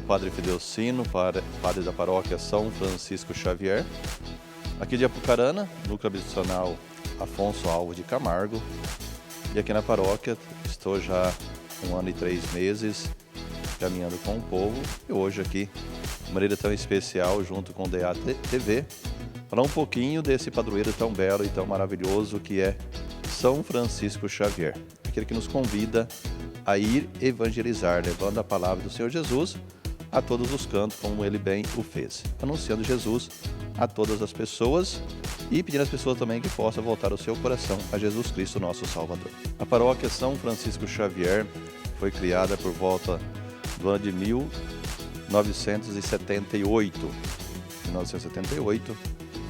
Padre Fidelcino, padre da paróquia São Francisco Xavier, aqui de Apucarana, núcleo habitacional Afonso Alves de Camargo. E aqui na paróquia estou já 1 ano e 3 meses caminhando com o povo. E hoje aqui, de maneira tão especial, junto com o DATV, falar um pouquinho desse padroeiro tão belo e tão maravilhoso que é São Francisco Xavier. Aquele que nos convida a ir evangelizar, levando a palavra do Senhor Jesus a todos os cantos, como ele bem o fez, anunciando Jesus a todas as pessoas e pedindo às pessoas também que possam voltar o seu coração a Jesus Cristo, nosso Salvador. A paróquia São Francisco Xavier foi criada por volta do ano de 1978,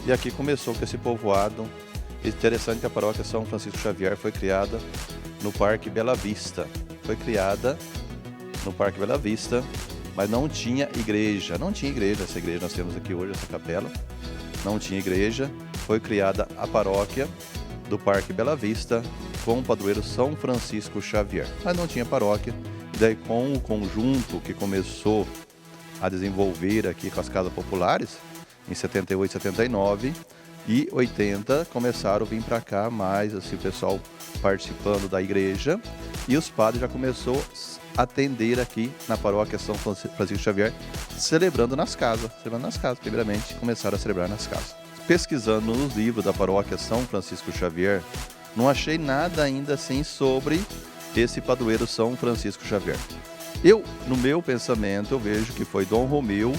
e aqui começou com esse povoado. Interessante que a paróquia São Francisco Xavier foi criada no Parque Bela Vista. Foi criada no Parque Bela Vista, mas não tinha igreja. Não tinha igreja, essa igreja nós temos aqui hoje, essa capela. Não tinha igreja. Foi criada a paróquia do Parque Bela Vista com o padroeiro São Francisco Xavier. Mas não tinha paróquia. Daí, com o conjunto que começou a desenvolver aqui com as casas populares, em 78, 79 e 80, começaram a vir para cá mais assim, o pessoal participando da igreja, e os padres já começou a atender aqui na paróquia São Francisco Xavier, celebrando nas casas, primeiramente começaram a celebrar nas casas. Pesquisando nos livros da paróquia São Francisco Xavier, não achei nada ainda assim sobre esse padroeiro São Francisco Xavier. No meu pensamento, eu vejo que foi Dom Romeu,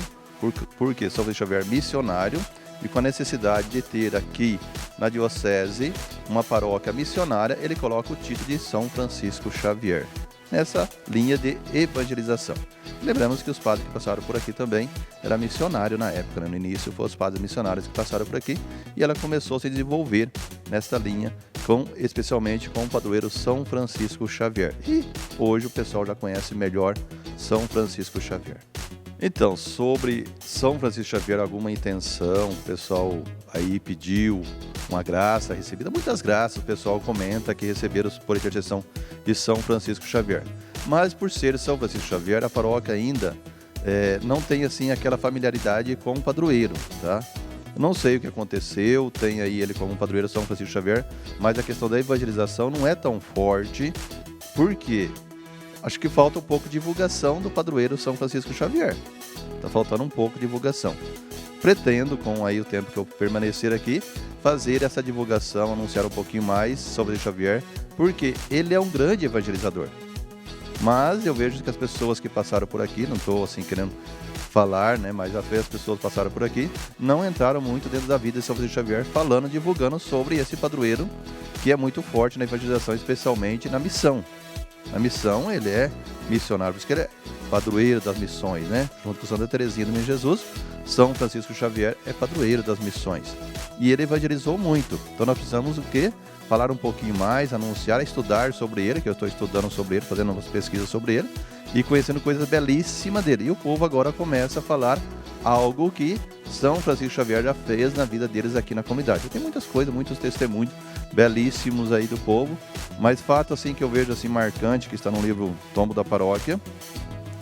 porque São Francisco Xavier missionário, e com a necessidade de ter aqui na diocese uma paróquia missionária, ele coloca o título de São Francisco Xavier, nessa linha de evangelização. Lembramos que os padres que passaram por aqui também eram missionários na época, né? No início foram os padres missionários que passaram por aqui, e ela começou a se desenvolver nesta linha, especialmente com o padroeiro São Francisco Xavier. E hoje o pessoal já conhece melhor São Francisco Xavier. Então, sobre São Francisco Xavier, alguma intenção, o pessoal aí pediu uma graça recebida, muitas graças o pessoal comenta que receberam por intercessão de São Francisco Xavier. Mas por ser São Francisco Xavier, a paróquia ainda não tem assim aquela familiaridade com o padroeiro, tá? Não sei o que aconteceu, tem aí ele como padroeiro São Francisco Xavier, mas a questão da evangelização não é tão forte, porque acho que falta um pouco de divulgação do padroeiro São Francisco Xavier. Está faltando um pouco de divulgação. Pretendo, com aí o tempo que eu permanecer aqui, fazer essa divulgação, anunciar um pouquinho mais sobre Xavier, porque ele é um grande evangelizador. Mas eu vejo que as pessoas que passaram por aqui, não estou assim querendo falar, né, mas as pessoas que passaram por aqui não entraram muito dentro da vida de São Francisco Xavier, falando, divulgando sobre esse padroeiro que é muito forte na evangelização, especialmente na missão. Na missão, ele é missionário, porque ele é padroeiro das missões, né? Junto com Santa Teresinha do Menino Jesus, São Francisco Xavier é padroeiro das missões. E ele evangelizou muito. Então nós precisamos o quê? Falar um pouquinho mais, anunciar, estudar sobre ele, que eu estou estudando sobre ele, fazendo umas pesquisas sobre ele, e conhecendo coisas belíssimas dele. E o povo agora começa a falar algo que São Francisco Xavier já fez na vida deles aqui na comunidade. Tem muitas coisas, muitos testemunhos belíssimos aí do povo, mas fato assim que eu vejo assim marcante, que está no livro Tombo da Paróquia,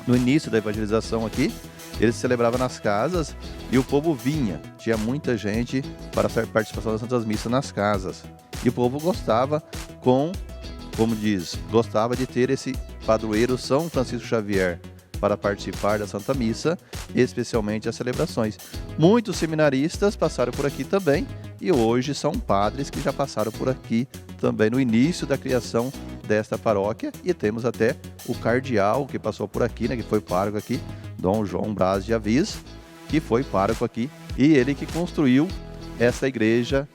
no início da evangelização aqui, ele se celebrava nas casas e o povo vinha, tinha muita gente para a participação das Santas Missas nas casas, e o povo gostava gostava de ter esse padroeiro São Francisco Xavier para participar da Santa Missa, especialmente as celebrações. Muitos seminaristas passaram por aqui também, e hoje são padres que já passaram por aqui também no início da criação desta paróquia, e temos até o cardeal que passou por aqui, né, que foi pároco aqui, Dom João Braz de Avis, que foi pároco aqui, e ele que construiu essa igreja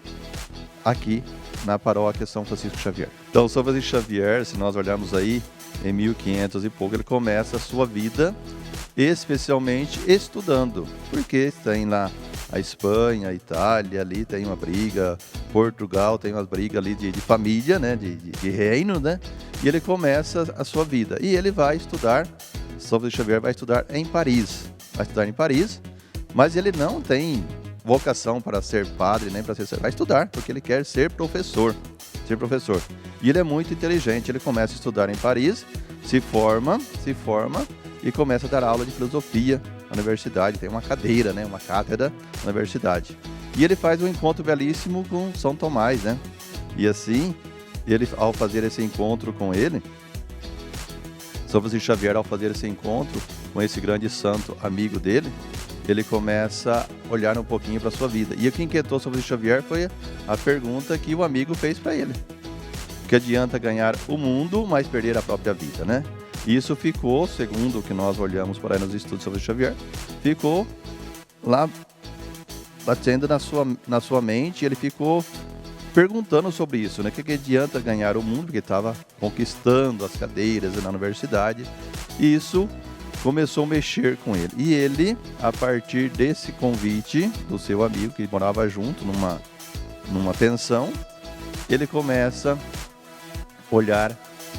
aqui na paróquia São Francisco Xavier. Então, São Francisco Xavier, se nós olharmos aí, em 1500 e pouco, ele começa a sua vida especialmente estudando, porque tem lá a Espanha, a Itália, ali tem uma briga, Portugal tem umas brigas ali de família, né, de reino, né, e ele começa a sua vida, e ele vai estudar, São Francisco Xavier vai estudar em Paris, mas ele não tem vocação para ser padre, nem para ser, vai estudar, porque ele quer ser professor. E ele é muito inteligente, ele começa a estudar em Paris, se forma e começa a dar aula de filosofia na universidade. Tem uma cadeira, né, uma cátedra na universidade. E ele faz um encontro belíssimo com São Tomás, né? E assim, ele, ao fazer esse encontro com ele, São Francisco Xavier, ao fazer esse encontro com esse grande santo amigo dele, ele começa a olhar um pouquinho para a sua vida. E o que inquietou São Francisco Xavier foi a pergunta que o amigo fez para ele. Que adianta ganhar o mundo, mas perder a própria vida, né? E isso ficou, segundo o que nós olhamos por aí nos estudos de São Francisco Xavier, ficou lá batendo na sua mente, e ele ficou perguntando sobre isso, né? Que adianta ganhar o mundo, porque estava conquistando as cadeiras na universidade, e isso começou a mexer com ele. E ele, a partir desse convite do seu amigo, que morava junto numa pensão, ele começa a olhar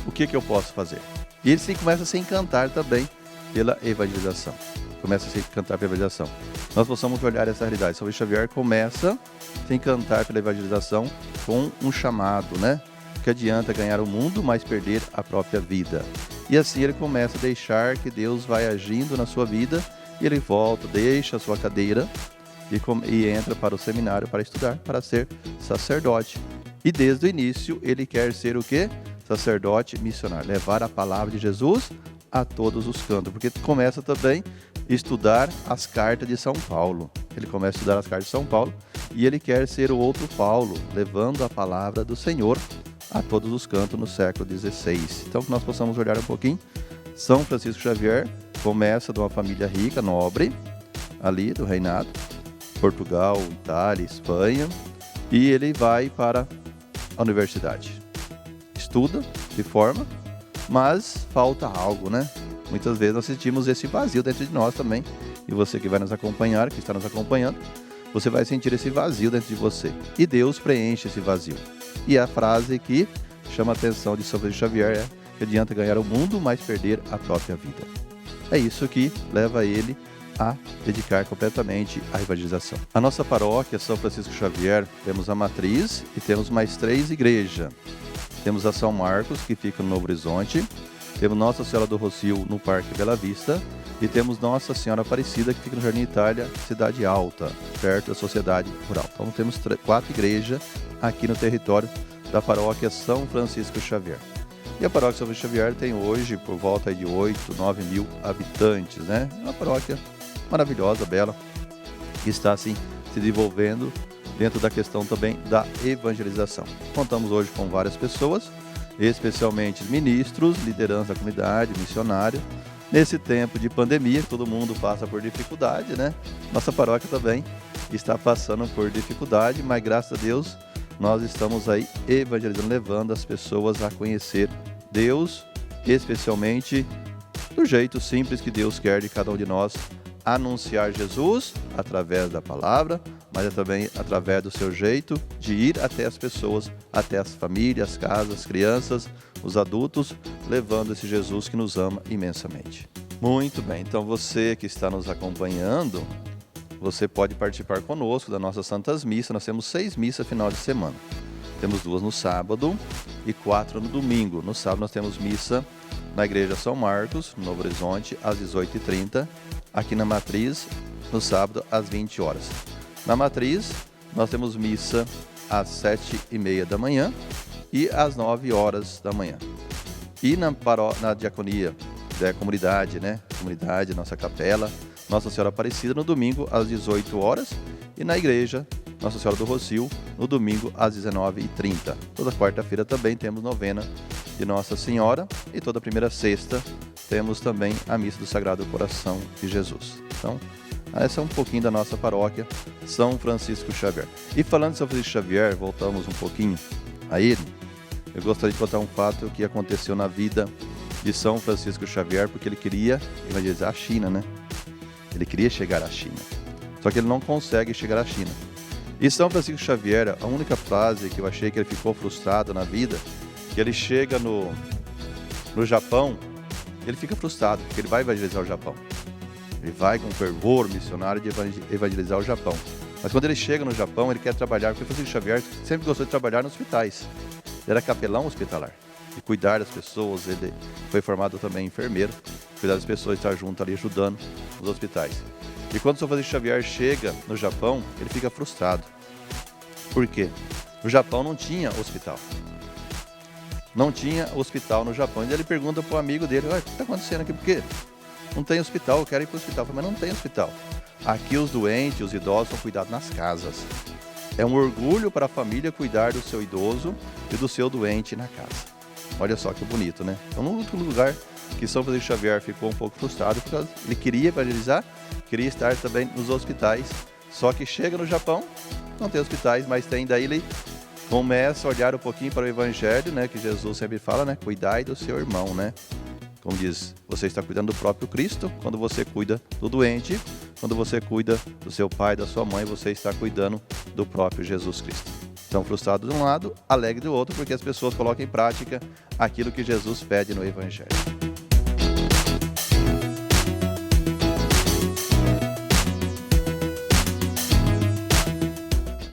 o que eu posso fazer. E ele começa a se encantar também pela evangelização. Começa a se encantar pela evangelização. Nós possamos olhar essa realidade. São Francisco Xavier começa a se encantar pela evangelização com um chamado, né? Que adianta ganhar o mundo, mas perder a própria vida. E assim ele começa a deixar que Deus vai agindo na sua vida, e ele volta, deixa a sua cadeira e entra para o seminário para estudar, para ser sacerdote. E desde o início ele quer ser o quê? Sacerdote missionário, levar a palavra de Jesus a todos os cantos, porque começa também a estudar as cartas de São Paulo. Ele começa a estudar as cartas de São Paulo e ele quer ser o outro Paulo, levando a palavra do Senhor a todos os cantos no século XVI. Então, que nós possamos olhar um pouquinho. São Francisco Xavier começa de uma família rica, nobre, ali do reinado, Portugal, Itália, Espanha, e ele vai para a universidade. Estuda, se forma, mas falta algo, né? Muitas vezes nós sentimos esse vazio dentro de nós também. E você que vai nos acompanhar, que está nos acompanhando, você vai sentir esse vazio dentro de você. E Deus preenche esse vazio. E a frase que chama a atenção de São Francisco Xavier é: que adianta ganhar o mundo, mas perder a própria vida. É isso que leva ele a dedicar completamente à evangelização. A nossa paróquia, São Francisco Xavier, temos a matriz e temos mais 3 igrejas. Temos a São Marcos, que fica no Novo Horizonte, temos Nossa Senhora do Rossio no Parque Bela Vista, e temos Nossa Senhora Aparecida, que fica no Jardim Itália, Cidade Alta, perto da Sociedade Rural. Então temos 4 igrejas aqui no território da paróquia São Francisco Xavier. E a paróquia São Francisco Xavier tem hoje por volta de 8, 9 mil habitantes, né? É uma paróquia maravilhosa, bela, que está assim se desenvolvendo dentro da questão também da evangelização. Contamos hoje com várias pessoas, especialmente ministros, liderança da comunidade, missionários. Nesse tempo de pandemia, todo mundo passa por dificuldade, né? Nossa paróquia também está passando por dificuldade, mas graças a Deus nós estamos aí evangelizando, levando as pessoas a conhecer Deus, especialmente do jeito simples que Deus quer de cada um de nós, anunciar Jesus através da palavra, mas também através do seu jeito de ir até as pessoas, até as famílias, as casas, as crianças, os adultos, levando esse Jesus que nos ama imensamente. Muito bem, então você que está nos acompanhando, você pode participar conosco das nossas Santas Missas. Nós temos 6 missas final de semana. Temos 2 no sábado e 4 no domingo. No sábado nós temos missa na Igreja São Marcos, no Novo Horizonte, às 18h30. Aqui na Matriz, no sábado, às 20 horas. Na Matriz, nós temos missa às 7h30 da manhã e às 9 horas da manhã. E na diaconia da comunidade, né? Comunidade, nossa capela, Nossa Senhora Aparecida, no domingo, às 18 horas. E na igreja, Nossa Senhora do Rossio, no domingo, às 19h30. Toda quarta-feira também temos novena de Nossa Senhora. E toda primeira sexta temos também a missa do Sagrado Coração de Jesus. Então, essa é um pouquinho da nossa paróquia, São Francisco Xavier. E falando de São Francisco Xavier, voltamos um pouquinho a ele. Eu gostaria de contar um fato que aconteceu na vida de São Francisco Xavier, porque ele queria evangelizar a China, né? Ele queria chegar à China. Só que ele não consegue chegar à China. E São Francisco Xavier, a única frase que eu achei que ele ficou frustrado na vida, que ele chega no Japão, ele fica frustrado, porque ele vai evangelizar o Japão. Ele vai com fervor missionário de evangelizar o Japão. Mas quando ele chega no Japão, ele quer trabalhar, porque Francisco Xavier sempre gostou de trabalhar nos hospitais. Ele era capelão hospitalar, de cuidar das pessoas. Ele foi formado também enfermeiro. cuidar das pessoas, estar junto ali, ajudando nos hospitais. E quando o São Francisco Xavier chega no Japão, ele fica frustrado. Por quê? No Japão não tinha hospital. Não tinha hospital no Japão. E ele pergunta para o amigo dele, o que está acontecendo aqui? Por quê? Não tem hospital, eu quero ir para o hospital. Mas não tem hospital. Aqui os doentes, os idosos são cuidados nas casas. É um orgulho para a família cuidar do seu idoso e do seu doente na casa. Olha só que bonito, né? Então, no outro lugar que São Francisco Xavier ficou um pouco frustrado, porque ele queria evangelizar, queria estar também nos hospitais. Só que chega no Japão, não tem hospitais, mas tem, daí ele começa a olhar um pouquinho para o Evangelho, né? Que Jesus sempre fala, né? Cuidai do seu irmão, né? Como diz, você está cuidando do próprio Cristo quando você cuida do doente, quando você cuida do seu pai, da sua mãe, você está cuidando do próprio Jesus Cristo. Então, frustrado de um lado, alegre do outro, porque as pessoas colocam em prática aquilo que Jesus pede no Evangelho.